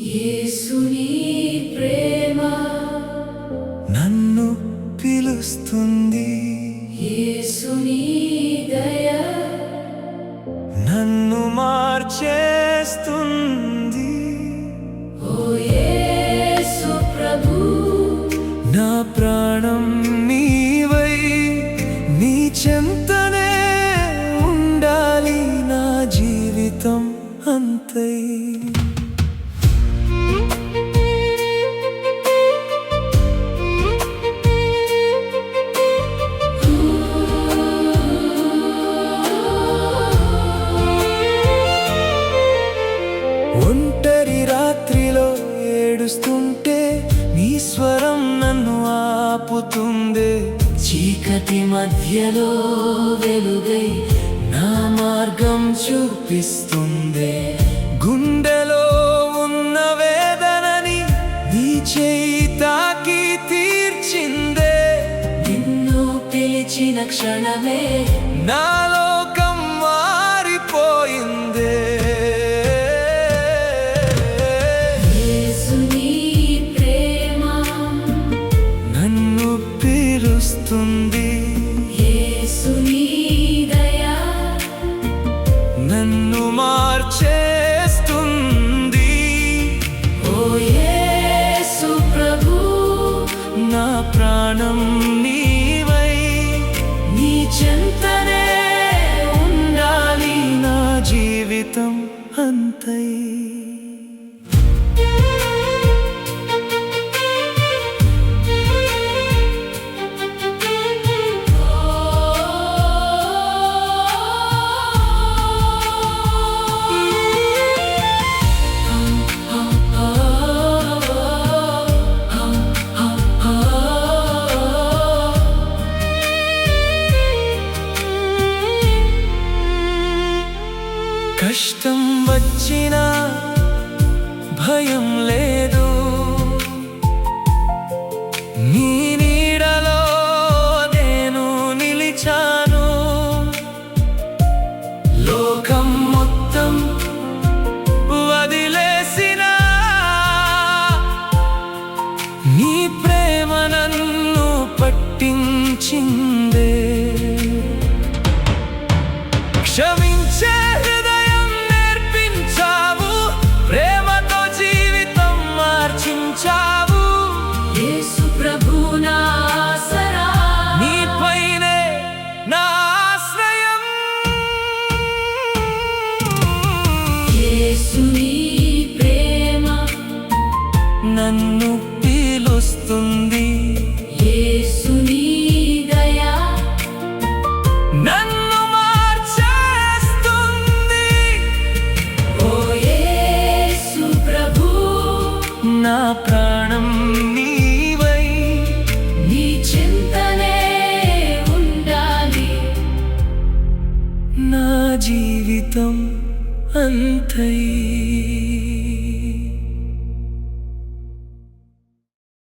యేసుని ప్రేమ నన్ను పిలుస్తుంది, యేసుని దయ నన్ను మార్చేస్తుంది. ఓ యేసు ప్రభు, నా ప్రాణం నీవై, నీ చెంతనే ఉండాలి నా జీవితం అంతై. ఒంటరి రాత్రిలో ఏడుస్తుంటే నీ స్వరం నన్ను ఆపుతుందే. చీకటి మధ్యలో వెలుగై నా మార్గం చూపిస్తుందే. గుండెలో ఉన్న వేదనని నీ చేయి తాకి తీర్చిందే. నిన్ను పిలిచిన క్షణమే నా లోకం మారిపోయిందే. యేసుని ప్రేమ నన్ను పిలుస్తుంది, యేసుని దయ నన్ను మార్చేస్తుంది. ఓ యేసు ప్రభు, నా ప్రాణం నీవై, నీ చెంతనే ఉండాలి నా జీవితం అంతై. కష్టం వచ్చినా భయం లేదు, నీ నీడలో నేను నిలిచాను. లోకం మొత్తం వదిలేసినా నీ ప్రేమ నన్ను పట్టించిందే. క్షమించే హృదయం నేర్పించావు, ప్రేమతో జీవితం మార్చించావు. యేసు ప్రభు నా ఆసరా, నీపైనే నా ఆశ్రయం. యేసుని ప్రేమ నన్ను పిలుస్తుంది, యేసుని దయ నన్ను మార్చేస్తుంది. ఓ యేసు ప్రభు, నా ప్రాణం నీవై, నీ చింతనే ఉండాలి నా జీవితం అంతై.